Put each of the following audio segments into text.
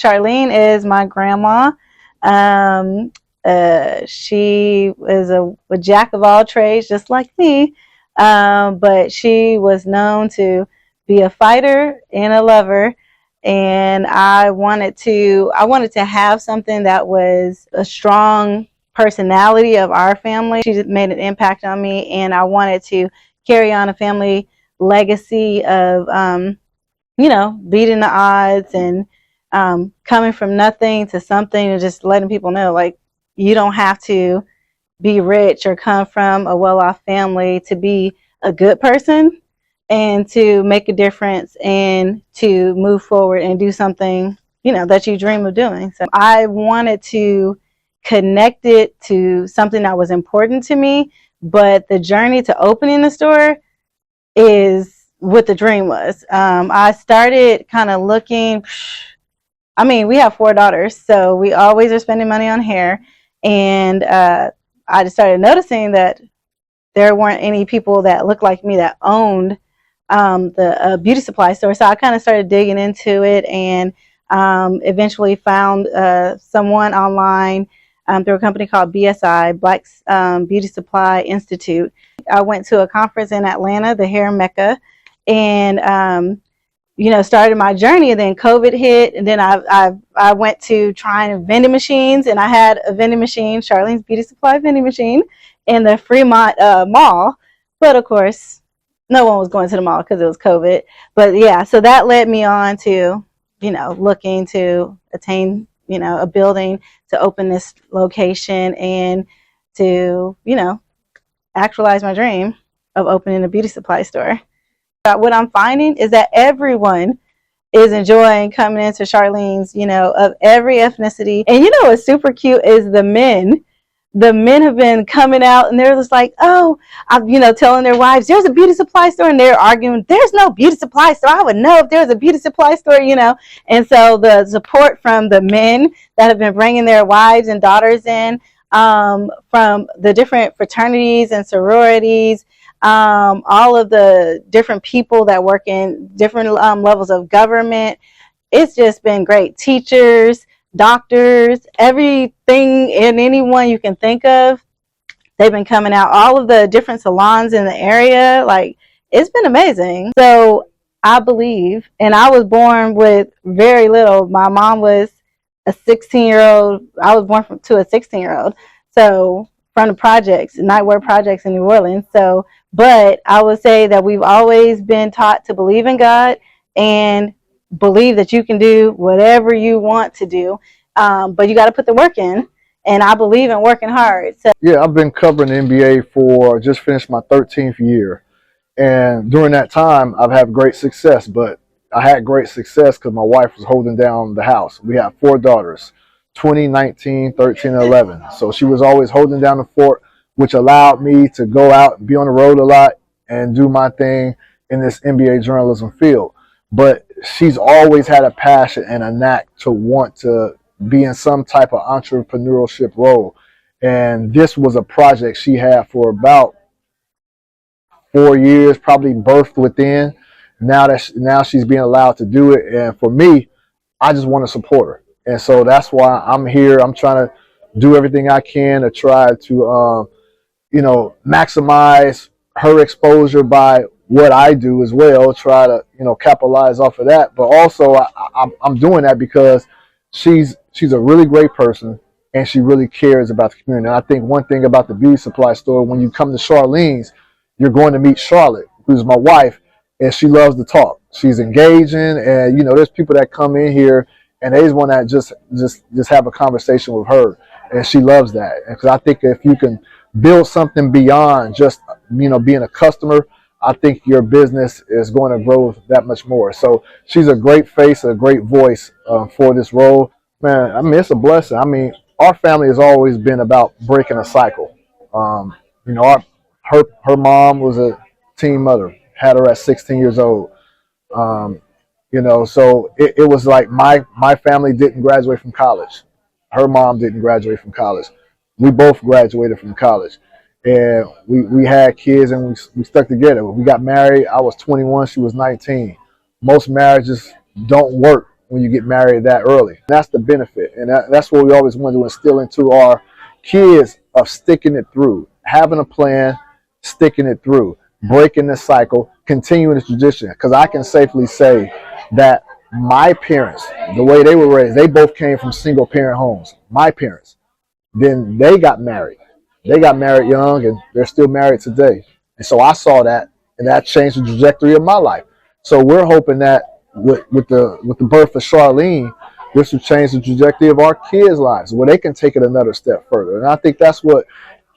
Charlene is my grandma. She is a jack of all trades, just like me. But she was known to be a fighter and a lover. And I wanted to have something that was a strong personality of our family. She made an impact on me, and I wanted to carry on a family legacy of, beating the odds and coming from nothing to something, and just letting people know, like, you don't have to be rich or come from a well-off family to be a good person and to make a difference and to move forward and do something, that you dream of doing. So I wanted to connect it to something that was important to me, but the journey to opening the store is what the dream was. I started kind of looking. We have 4 daughters, so we always are spending money on hair. And I just started noticing that there weren't any people that looked like me that owned the beauty supply store. So I kind of started digging into it, and eventually found someone online through a company called BSI, Black's Beauty Supply Institute. I went to a conference in Atlanta, the Hair Mecca, and started my journey. And then COVID hit, and then I went to trying vending machines, and I had a vending machine, Charlene's Beauty Supply vending machine, in the Fremont Mall. But of course, no one was going to the mall because it was COVID. But yeah, so that led me on to, looking to attain, a building to open this location and to, actualize my dream of opening a beauty supply store. What I'm finding is that everyone is enjoying coming into Charlene's, of every ethnicity. And what's super cute is the men. The men have been coming out, and they're just like, oh, I'm, telling their wives, there's a beauty supply store, and they're arguing, there's no beauty supply store. I would know if there was a beauty supply store, And so the support from the men that have been bringing their wives and daughters in, from the different fraternities and sororities, all of the different people that work in different levels of government. It's just been great. Teachers, doctors, everything and anyone you can think of, they've been coming out. All of the different salons in the area, like, it's been amazing. So I believe, and I was born with very little. My mom was a 16-year-old. I was born to a 16-year-old. So from the projects, night wear projects in New Orleans. So, but I would say that we've always been taught to believe in God and believe that you can do whatever you want to do, but you got to put the work in, and I believe in working hard. So yeah, I've been covering the NBA for, just finished my 13th year, and during that time I've had great success. But I had great success because my wife was holding down the house. We have 4 daughters, 20, 19, 13, and 11. So she was always holding down the fort, which allowed me to go out and be on the road a lot and do my thing in this NBA journalism field. But she's always had a passion and a knack to want to be in some type of entrepreneurship role. And this was a project she had for about 4 years, probably birthed within. Now she's being allowed to do it. And for me, I just want to support her. And so that's why I'm here. I'm trying to do everything I can to try to, maximize her exposure by what I do as well, try to, capitalize off of that. But also I'm doing that because she's a really great person, and she really cares about the community. And I think one thing about the beauty supply store, when you come to Charlene's, you're going to meet Charlotte, who's my wife, and she loves to talk. She's engaging, and, there's people that come in here and they just want to just have a conversation with her, and she loves that. And because I think if you can build something beyond just, being a customer, I think your business is going to grow that much more. So she's a great face, a great voice for this role. Man, it's a blessing. Our family has always been about breaking a cycle. Her mom was a teen mother, had her at 16 years old. So it was like my family didn't graduate from college. Her mom didn't graduate from college. We both graduated from college. And we had kids, and we stuck together. We got married. I was 21. She was 19. Most marriages don't work when you get married that early. That's the benefit, and that's what we always want to instill into our kids of sticking it through, having a plan, sticking it through, breaking the cycle, continuing the tradition. Because I can safely say that my parents, the way they were raised, they both came from single parent homes. My parents, then they got married. They got married young, and they're still married today. And so I saw that, and that changed the trajectory of my life. So we're hoping that with the birth of Charlene, this will change the trajectory of our kids' lives, where they can take it another step further. And I think that's what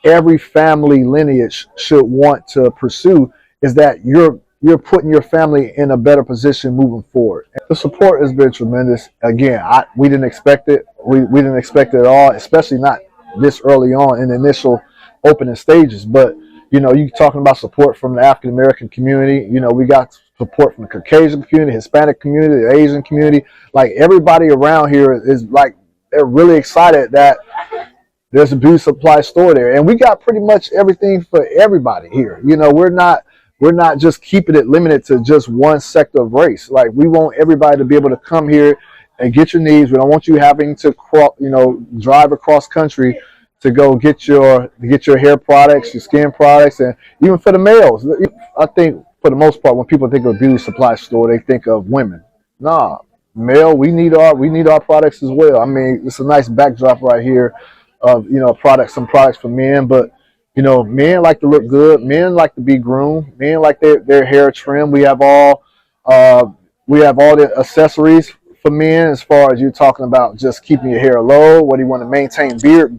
every family lineage should want to pursue, is that you're putting your family in a better position moving forward. The support has been tremendous. Again, we didn't expect it. We didn't expect it at all, especially not this early on in the initial opening stages. But you talking about support from the African American community. We got support from the Caucasian community, Hispanic community, the Asian community. Like, everybody around here is like, they're really excited that there's a beauty supply store there, and we got pretty much everything for everybody here. We're not just keeping it limited to just one sector of race. Like, we want everybody to be able to come here and get your needs. We don't want you having to drive across country to go get your hair products, your skin products, and even for the males. I think for the most part, when people think of a beauty supply store, they think of women. Nah, male, we need our products as well. I mean, it's a nice backdrop right here of some products for men, but men like to look good. Men like to be groomed. Men like their hair trimmed. We have all the accessories for men, as far as you're talking about just keeping your hair low, whether you want to maintain beard.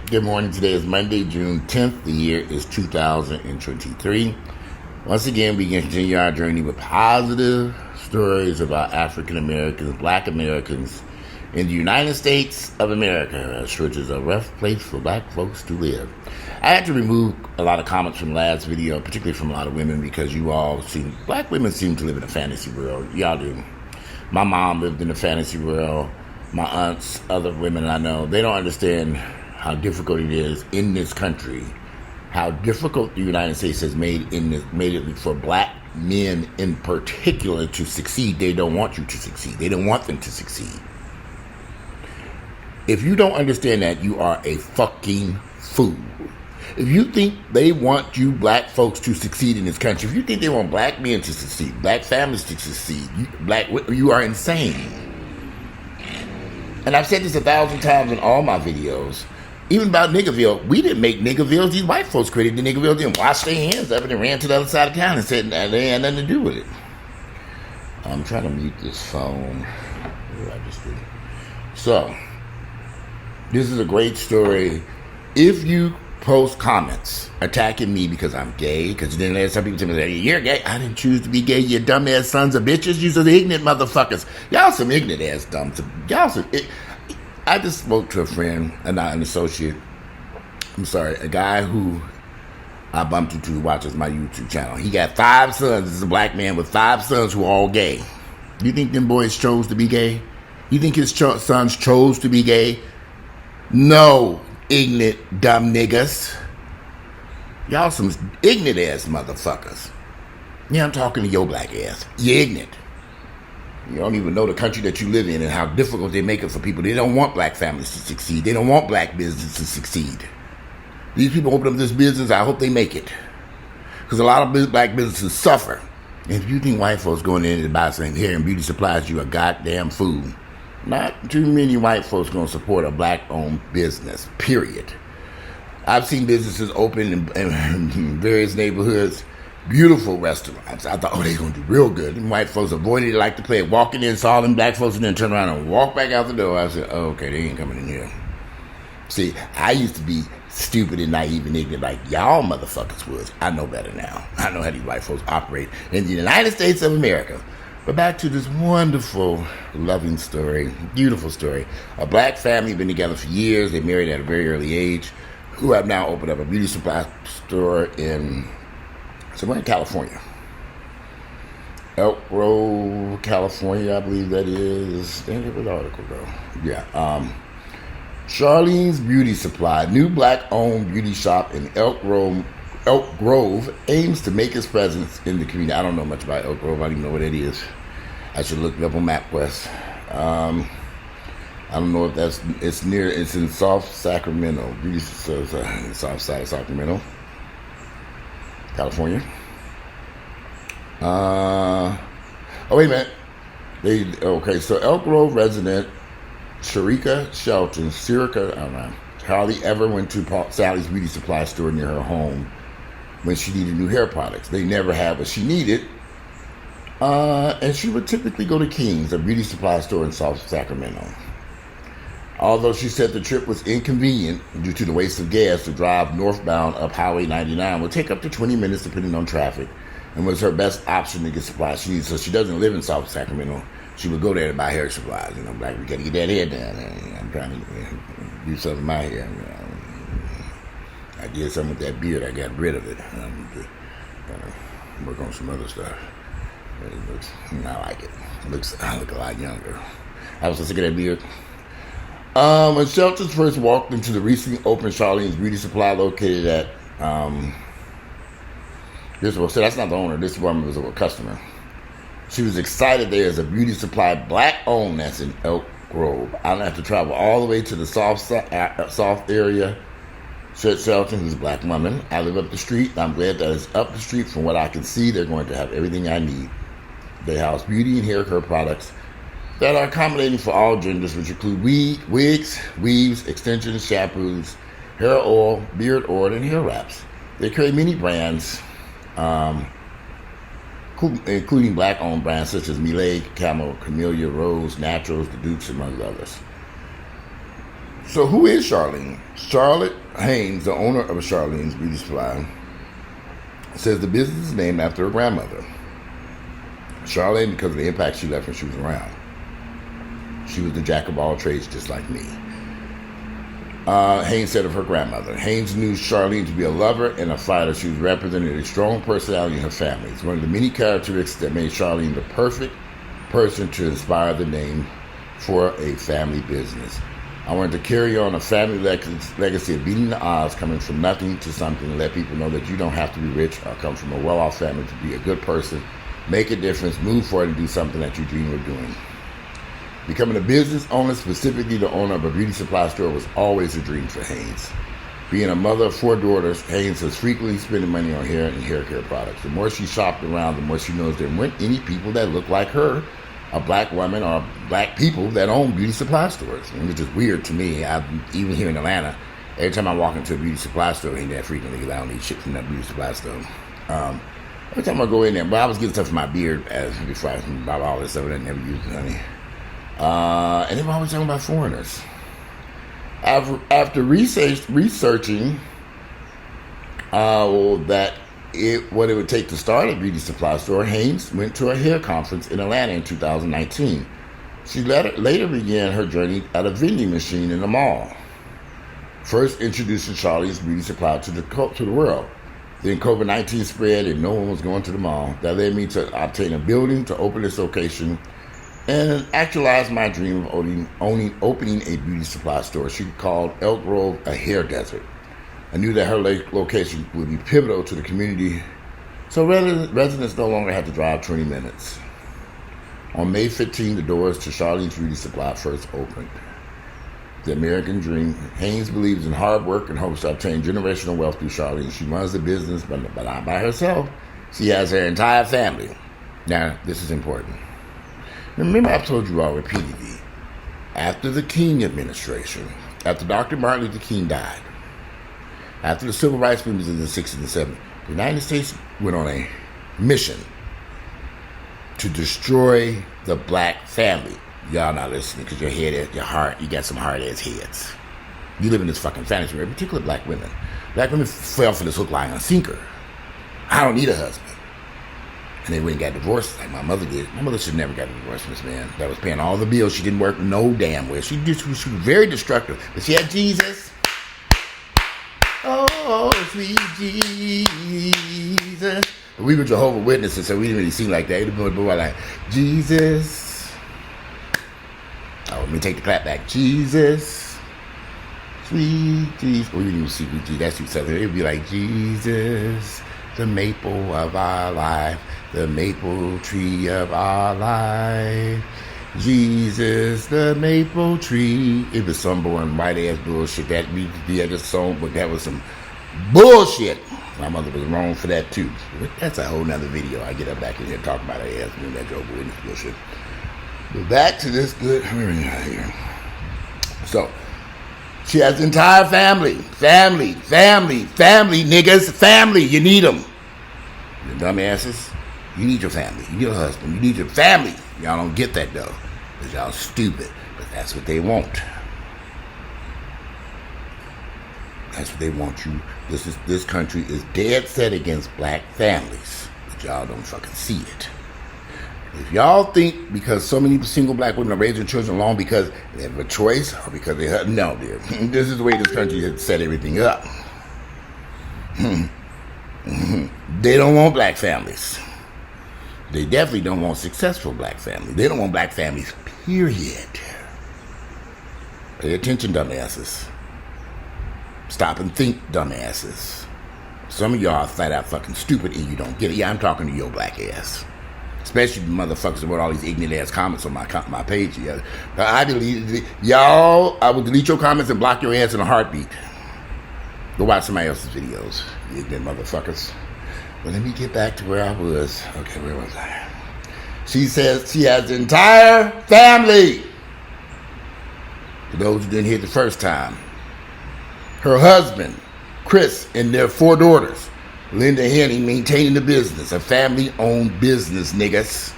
Good morning. Today is Monday, June 10th. The year is 2023. Once again, we continue our journey with positive stories about African Americans, Black Americans in the United States of America, which is a rough place for Black folks to live. I had to remove a lot of comments from last video, particularly from a lot of women, because Black women seem to live in a fantasy world. Y'all do. My mom lived in a fantasy world. My aunts, other women I know, they don't understand how difficult it is in this country, how difficult the United States has made it for Black men in particular to succeed. They don't want you to succeed. They don't want them to succeed. If you don't understand that, you are a fucking fool. If you think they want you Black folks to succeed in this country, if you think they want Black men to succeed, Black families to succeed, you are insane. And I've said this 1,000 times in all my videos. Even about Niggerville, we didn't make Niggerville. These white folks created the Niggerville, then washed their hands up and ran to the other side of town and said they had nothing to do with it. I'm trying to mute this phone. What did I just do? So, this is a great story. If you post comments attacking me because I'm gay, because then there's some people tell me, you're gay. I didn't choose to be gay, you dumbass sons of bitches. You some ignorant motherfuckers. Y'all some ignorant ass dumb. I just spoke to a friend, not an associate. I'm sorry, a guy who I bumped into who watches my YouTube channel. He got 5 sons. This is a Black man with 5 sons who are all gay. You think them boys chose to be gay? You think his sons chose to be gay? No, ignorant, dumb niggas. Y'all some ignorant ass motherfuckers. Yeah, I'm talking to your Black ass. You're ignorant. You don't even know the country that you live in and how difficult they make it for people. They don't want Black families to succeed. They don't want Black business to succeed. These people open up this business, I hope they make it. Because a lot of Black businesses suffer. And if you think white folks going in and buy some hair and beauty supplies, you a goddamn fool. Not too many white folks going to support a Black-owned business, period. I've seen businesses open in various neighborhoods. Beautiful restaurants. I thought, they're going to do real good. And white folks avoided it like to play it. Walking in, saw them Black folks, and then turn around and walk back out the door. I said, okay, they ain't coming in here. See, I used to be stupid and naive and ignorant like y'all motherfuckers was. I know better now. I know how these white folks operate in the United States of America. But back to this wonderful, loving story, beautiful story. A Black family, been together for years. They married at a very early age, who have now opened up a beauty supply store in California. Elk Grove, California, I believe that is. Dang it, where'd the article go? Yeah. Charlene's Beauty Supply, new black-owned beauty shop in Elk Grove aims to make its presence in the community. I don't know much about Elk Grove. I don't even know what it is. I should look it up on MapQuest. I don't know if it's in South Sacramento. Beauty, so it's the south side of Sacramento, California. Oh, wait a minute. So Elk Grove resident Scira Shelton, I don't know, hardly ever went to Sally's beauty supply store near her home when she needed new hair products. They never had what she needed. And she would typically go to King's, a beauty supply store in South Sacramento. Although she said the trip was inconvenient due to the waste of gas to drive northbound up Highway 99, would take up to 20 minutes depending on traffic, and was her best option to get supplies she needs. So she doesn't live in South Sacramento. She would go there to buy hair supplies. You know, like, we got to get that hair done. I'm trying to do something with my hair. You know. I did something with that beard. I got rid of it. I'm gonna work on some other stuff. I like it. I look a lot younger. I was so sick of that beard. When Sheltons first walked into the recently opened Charlene's Beauty Supply located at, so that's not the owner, this woman was a customer. She was excited there is a beauty supply black-owned that's in Elk Grove. I don't have to travel all the way to the soft area, said Shelton, who's a black woman. I live up the street. I'm glad that it's up the street. From what I can see, they're going to have everything I need. They house beauty and hair care products that are accommodating for all genders, which include wigs, weaves, extensions, shampoos, hair oil, beard oil, and hair wraps. They carry many brands, including black-owned brands such as Miele, Camel, Camellia, Rose, Naturals, The Dukes, among others. So who is Charlene? Charlotte Haynes, the owner of Charlene's Beauty Supply, says the business is named after her grandmother. Charlene, because of the impact she left when she was around. She was the jack of all trades, just like me. Haynes said of her grandmother. Haynes knew Charlene to be a lover and a fighter. She was representing a strong personality in her family. It's one of the many characteristics that made Charlene the perfect person to inspire the name for a family business. I wanted to carry on a family legacy of beating the odds, coming from nothing to something, and let people know that you don't have to be rich or come from a well-off family to be a good person, make a difference, move forward, and do something that you dream of doing. Becoming a business owner, specifically the owner of a beauty supply store, was always a dream for Haynes. Being a mother of 4 daughters, Haynes was frequently spending money on hair and hair care products. The more she shopped around, the more she knows there weren't any people that looked like her, a black woman or black people that own beauty supply stores. And it's just weird to me. Even here in Atlanta, every time I walk into a beauty supply store, ain't that frequently because I don't need shit from that beauty supply store. Every time I go in there, but I was getting stuff for my beard before I bought all this stuff, and I never used it, honey. And they were always talking about foreigners. After researching what it would take to start a beauty supply store, Haynes went to a hair conference in Atlanta in 2019. She later began her journey at a vending machine in the mall, first introducing Charlene's Beauty Supply to the world. Then COVID-19 spread and no one was going to the mall. That led me to obtain a building to open this location and actualize my dream of opening a beauty supply store. She called Elk Grove a hair desert. I knew that her location would be pivotal to the community, so residents no longer had to drive 20 minutes. On May 15, the doors to Charlene's Beauty Supply first opened. The American dream. Haynes believes in hard work and hopes to obtain generational wealth through Charlene. She runs the business, but not by herself. She has her entire family. Now, this is important. Remember, I've told you all repeatedly, after the King administration, after Dr. Martin Luther King died, after the civil rights movement in the 60s and 70s, the United States went on a mission to destroy the black family. Y'all not listening because you got some hard-ass heads. You live in this fucking fantasy world, particularly black women. Black women fell for this hook, line, and sinker. I don't need a husband. And they went and got divorced like my mother did. My mother should never got a divorce from this man that was paying all the bills. She didn't work no damn way. She was very destructive. But she had Jesus. Oh, sweet Jesus. We were Jehovah's Witnesses, so we didn't really seem like that. We were like, Jesus. Oh, let me take the clap back. Jesus. Sweet Jesus. We didn't even see Jesus. That's too southern. It would be like, Jesus, the maple of our life, the maple tree of our life. Jesus, the maple tree. It was some boring white ass bullshit. That we had a song, but that was some bullshit. My mother was wrong for that too. That's a whole nother video. I get up back in here and talk about her ass and that Jehovah's Witness bullshit. But back to this good here. So she has the entire family, niggas, family. You need them. You dumbasses. You need your family. You need your husband. You need your family. Y'all don't get that though, because y'all stupid. But that's what they want. That's what they want you. This country is dead set against black families, but y'all don't fucking see it. If y'all think because so many single black women are raising children alone because they have a choice or because they have, no, dear. This is the way this country has set everything up. They don't want black families. They definitely don't want successful black families. They don't want black families, period. Pay attention, dumbasses. Stop and think, dumbasses. Some of y'all are flat out fucking stupid and you don't get it. Yeah, I'm talking to your black ass. Especially the motherfuckers that wrote all these ignorant ass comments on my page. Yeah. I delete y'all. I will delete your comments and block your ass in a heartbeat. Go watch somebody else's videos, you ignorant motherfuckers. But let me get back to where I was. Okay, where was I? She says she has the entire family. For those who didn't hear it the first time. Her husband, Chris, and their 4 daughters. Linda Henning maintaining the business, a family-owned business, niggas.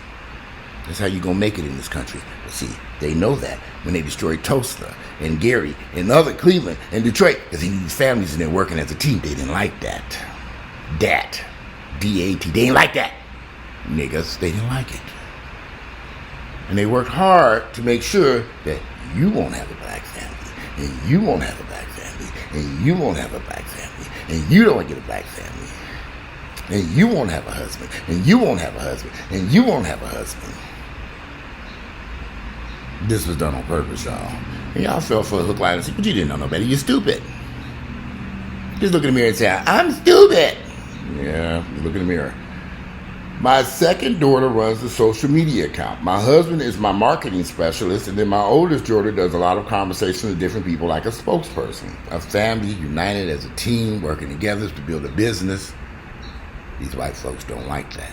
That's how you gonna make it in this country. But see, they know that when they destroyed Tulsa and Gary and other Cleveland and Detroit, because they need these families and they're working as a team. They didn't like that. D-A-T. They didn't like that. Niggas, they didn't like it. And they worked hard to make sure that you won't have a black family, and you won't have a black family, and you won't have a black family, and you don't get a black family. And you won't have a husband. And you won't have a husband. And you won't have a husband. This was done on purpose, y'all. And y'all fell for a hook, line, and sinker, but you didn't know no better. You're stupid. Just look in the mirror and say, I'm stupid. Yeah, look in the mirror. My second daughter runs the social media account. My husband is my marketing specialist. And then my oldest daughter does a lot of conversations with different people like a spokesperson. A family united as a team, working together to build a business. These white folks don't like that.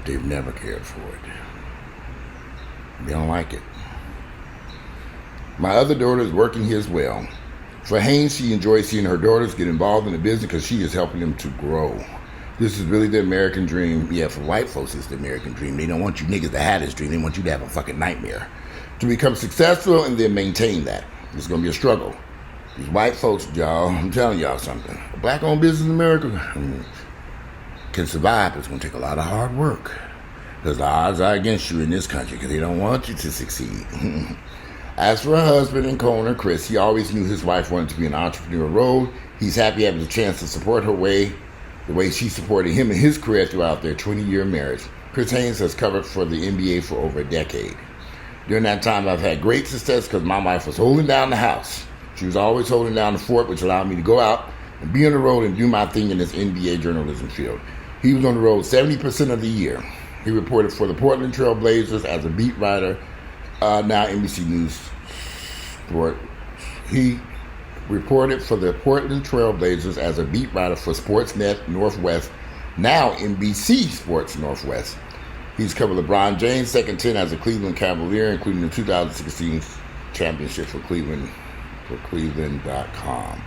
They've never cared for it. They don't like it. My other daughter is working here as well. For Haynes, she enjoys seeing her daughters get involved in the business because she is helping them to grow. This is really the American dream. Yeah, for white folks, it's the American dream. They don't want you niggas to have this dream. They want you to have a fucking nightmare. To become successful and then maintain that. It's going to be a struggle. These white folks, y'all, I'm telling y'all something. A black-owned business in America can survive, but it's going to take a lot of hard work. Because the odds are against you in this country because they don't want you to succeed. As for her husband and co-owner, Chris, he always knew his wife wanted to be an entrepreneur road. He's happy having the chance to support her the way she supported him in his career throughout their 20-year marriage. Chris Haynes has covered for the NBA for over a decade. During that time, I've had great success because my wife was holding down the house. She was always holding down the fort, which allowed me to go out and be on the road and do my thing in this NBA journalism field. He was on the road 70% of the year. He reported for the Portland Trail Blazers as a beat writer, now NBC News Sport. He reported for the Portland Trail Blazers as a beat writer for Sportsnet Northwest, now NBC Sports Northwest. He's covered LeBron James' second 10 as a Cleveland Cavalier, including the 2016 championship for Cleveland. For Cleveland.com.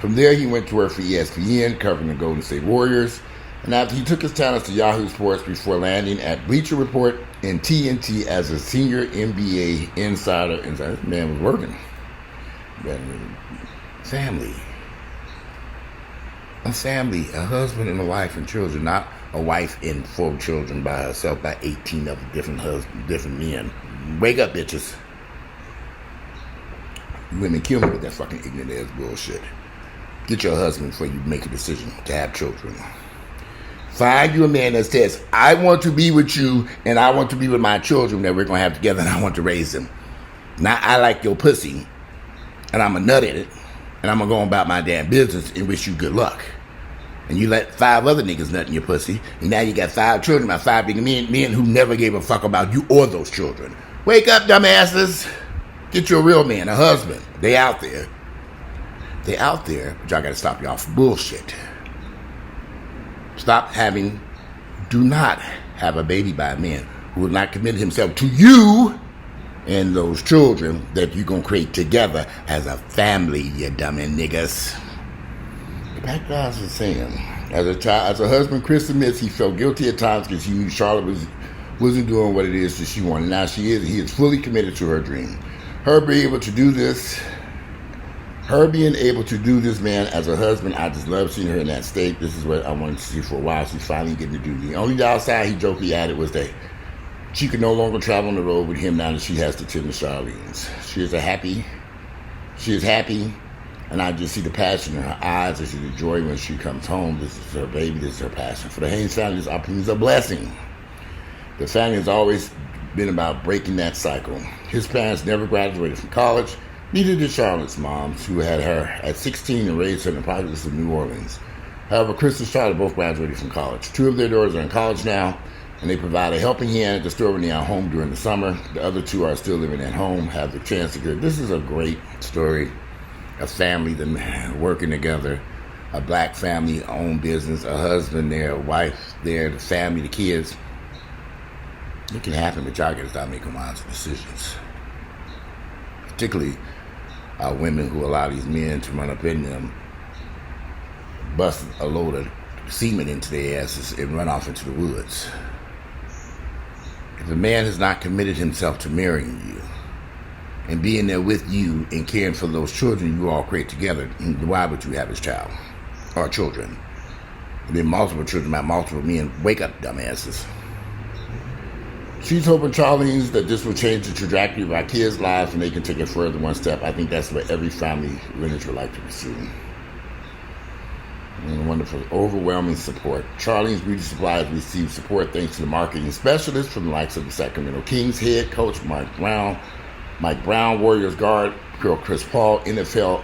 From there, he went to work for ESPN, covering the Golden State Warriors. And after he took his talents to Yahoo Sports before landing at Bleacher Report and TNT as a senior NBA insider. This man was working. Family. A family, a husband and a wife and children, not a wife and 4 children by herself, by 18 of different men. Wake up, bitches. Women kill me with that fucking ignorant ass bullshit. Get your husband before you make a decision to have children. Find you a man that says, I want to be with you and I want to be with my children that we're going to have together and I want to raise them. Not I like your pussy and I'm a nut in it and I'm going to go about my damn business and wish you good luck. And you let 5 other niggas nut in your pussy and now you got 5 children by 5 big men who never gave a fuck about you or those children. Wake up, dumbasses. Get you a real man, a husband. They out there. They out there, but y'all got to stop y'all from bullshit. Do not have a baby by a man who will not commit himself to you and those children that you're going to create together as a family, you dummy niggas. Back to what I was saying. As a husband, Chris admits he felt guilty at times because he knew Charlotte wasn't doing what it is that she wanted. Now he is fully committed to her dream. Her being able to do this, man, as a husband, I just love seeing her in that state. This is what I wanted to see for a while. She's finally getting to do. The only downside he jokingly added was that she could no longer travel on the road with him now that she has to tend to Charlene's. She is happy, and I just see the passion in her eyes. I see the joy when she comes home. This is her baby. This is her passion. For the Haynes family, this opportunity is a blessing. The family has always been about breaking that cycle. His parents never graduated from college. Neither did Charlotte's mom, who had her at 16 and raised her in the projects of New Orleans. However, Chris and Charlotte both graduated from college. 2 of their daughters are in college now, and they provide a helping hand at the store when they are home during the summer. The other 2 are still living at home, have the chance to go. This is a great story. A family working together, a black family owned business, a husband there, a wife there, the family, the kids. It can happen, but y'all got to stop making wise decisions. Particularly women who allow these men to run up in them, bust a load of semen into their asses, and run off into the woods. If a man has not committed himself to marrying you and being there with you and caring for those children you all create together, why would you have his child or children? And then multiple children by multiple men. Wake up, dumbasses. She's hoping, Charlene, that this will change the trajectory of our kids' lives and they can take it further one step. I think that's what every family lineage would like to pursue. And wonderful, overwhelming support. Charlene's Beauty Supply has received support thanks to the marketing specialists from the likes of the Sacramento Kings head coach Mike Brown, Warriors guard Chris Paul, NFL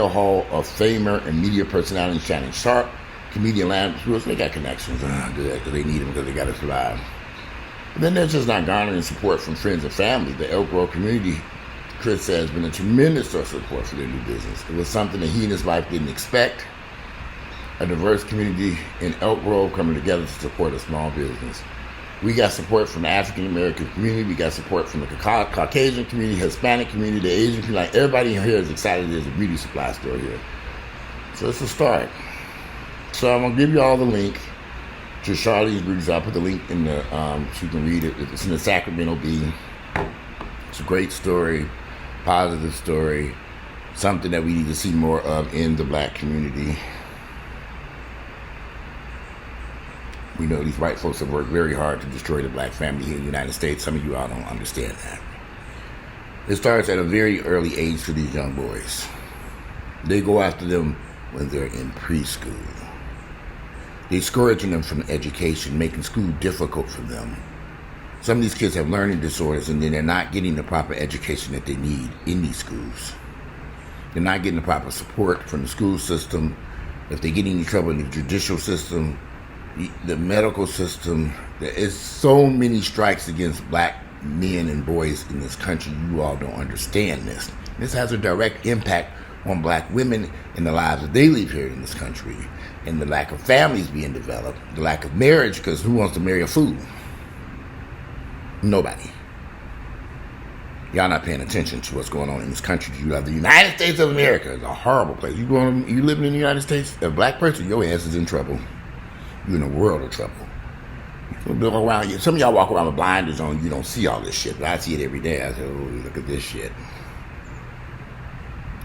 Hall of Famer and media personality Shannon Sharp, comedian Lance Brewers. They got connections. They need them because they got to survive. But then they're just not garnering support from friends and family. The Elk Grove community, Chris says, has been a tremendous source of support for their new business. It was something that he and his wife didn't expect. A diverse community in Elk Grove coming together to support a small business. We got support from the African American community. We got support from the Caucasian community, Hispanic community, the Asian community. Like, everybody here is excited there's a beauty supply store here. So it's a start. So I'm going to give you all the link to Charlene's Beauty. I'll put the link in the, so you can read it. It's in the Sacramento Bee. It's a great story, positive story, something that we need to see more of in the black community. We know these white folks have worked very hard to destroy the black family here in the United States. Some of you all don't understand that. It starts at a very early age for these young boys. They go after them when they're in preschool. They're discouraging them from education, making school difficult for them. Some of these kids have learning disorders, and then they're not getting the proper education that they need in these schools. They're not getting the proper support from the school system. If they get in trouble in the judicial system, the medical system, there is so many strikes against black men and boys in this country. You all don't understand this. This has a direct impact on black women and the lives that they live here in this country, and the lack of families being developed, the lack of marriage, because who wants to marry a fool? Nobody. Y'all not paying attention to what's going on in this country. You have the United States of America. It's a horrible place. You living in the United States, a black person, your ass is in trouble. You're in a world of trouble. Some of y'all walk around with blinders on, you don't see all this shit, but I see it every day. I say, oh, look at this shit.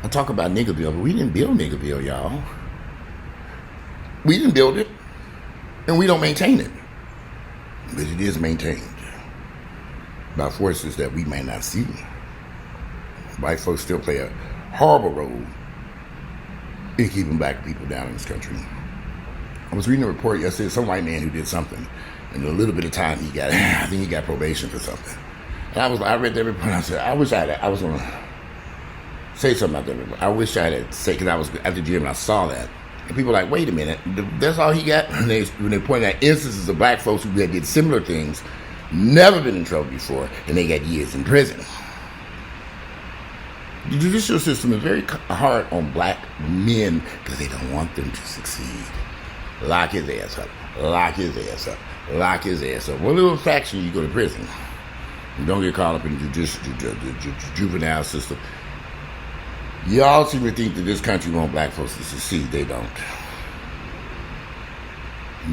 I talk about Niggerville, but we didn't build Niggerville, y'all. We didn't build it, and we don't maintain it. But it is maintained by forces that we may not see. White folks still play a horrible role in keeping black people down in this country. I was reading a report yesterday, some white man who did something. In a little bit of time, I think he got probation for something. And I read that report, and I said, I was going to say something about that report. I wish I had said, because I was at the gym and I saw that. And people were like, wait a minute, that's all he got? And when they pointed out instances of black folks who did similar things, never been in trouble before, and they got years in prison. The judicial system is very hard on black men because they don't want them to succeed. Lock his ass up. Lock his ass up. Lock his ass up. One little fraction, you go to prison. You don't get caught up in the juvenile system. Y'all seem to think that this country want black folks to succeed. They don't.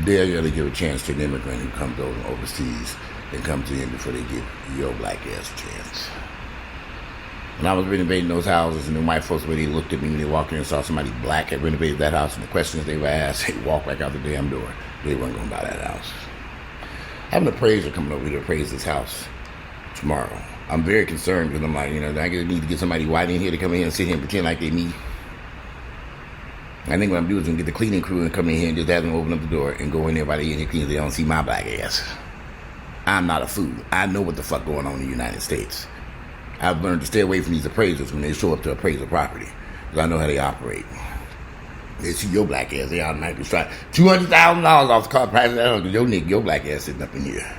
They're going to give a chance to an immigrant who comes over overseas and comes in before they give your black ass a chance. When I was renovating those houses, and the white folks, when they looked at me when they walked in and saw somebody black had renovated that house, and the questions they were asked, they walked back out the damn door. They weren't going to buy that house. I have an appraiser coming over here to appraise this house tomorrow. I'm very concerned because I'm like, I need to get somebody white in here to come in here and sit here and pretend like they me. I think what I'm doing is going to get the cleaning crew and come in here and just have them open up the door and go in there by the end and clean so they don't see my black ass. I'm not a fool. I know what the fuck going on in the United States. I've learned to stay away from these appraisers when they show up to appraise a property because I know how they operate. They see your black ass, they automatically strike $200,000 off the car price. Your black ass sitting up in here.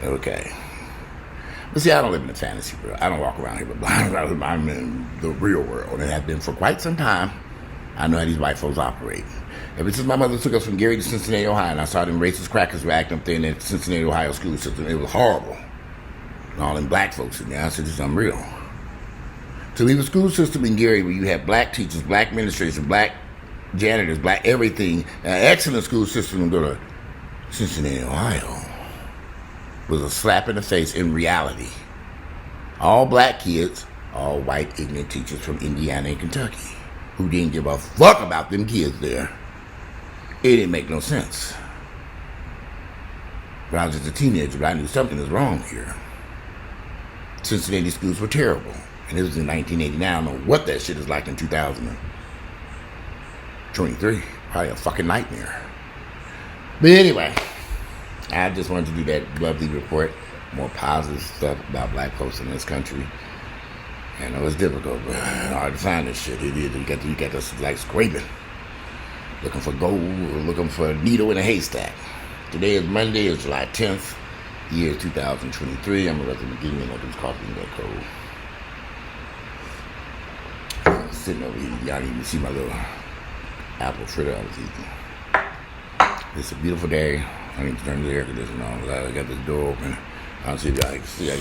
Okay. But see, I don't live in a fantasy world. I don't walk around here with blind. I'm in the real world and have been for quite some time. I know how these white folks operate. Ever since my mother took us from Gary to Cincinnati, Ohio, and I saw them racist crackers were acting up there in the Cincinnati, Ohio school system, it was horrible. And all them black folks in there, I said, this is unreal. To leave a school system in Gary where you have black teachers, black administrators, black janitors, black everything, an excellent school system, and go to Cincinnati, Ohio, was a slap in the face in reality. All black kids, all white ignorant teachers from Indiana and Kentucky who didn't give a fuck about them kids there. It didn't make no sense. But I was just a teenager, but I knew something was wrong here. Cincinnati schools were terrible. And it was in 1989. I don't know what that shit is like in 2023. Probably a fucking nightmare. But anyway, I just wanted to do that lovely report. More positive stuff about black folks in this country. And it was difficult, but hard to find this shit. It is. You got this like scraping. Looking for gold or looking for a needle in a haystack. Today is Monday, it's July 10th, the year 2023. I'm a resident of Guinea and I do coffee and that cold. Sitting over here, y'all didn't even see my little apple fritter I was eating. It's a beautiful day. I need to turn the air conditioner on. I got this door open. I don't see if y'all can see. I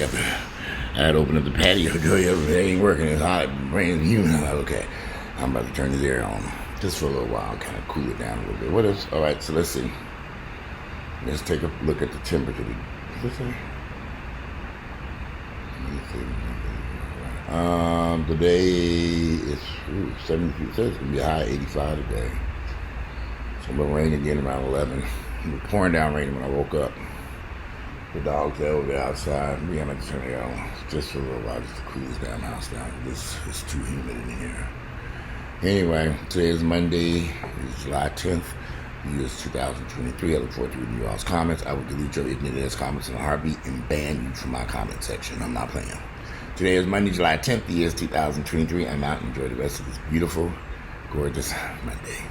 had to open up the patio door. It ain't working. It's hot. It rains humid. I'm like, okay. I'm about to turn this air on just for a little while, kind of cool it down a little bit. What is? All right. So let's see. Let's take a look at the temperature. What's this say? Today is 70. It says it's gonna be a high 85 today. So it's gonna rain again around 11. It was pouring down rain when I woke up. The dogs are over there outside. We have to turn it on just for a little while, just to cool this damn house down. It's too humid in here. Anyway, today is Monday. It's July 10th. The year is 2023. I look forward to reading you all's comments. I will delete your ignorant ass comments in a heartbeat and ban you from my comment section. I'm not playing. Today is Monday, July 10th. The year is 2023. I'm out. Enjoy the rest of this beautiful, gorgeous Monday.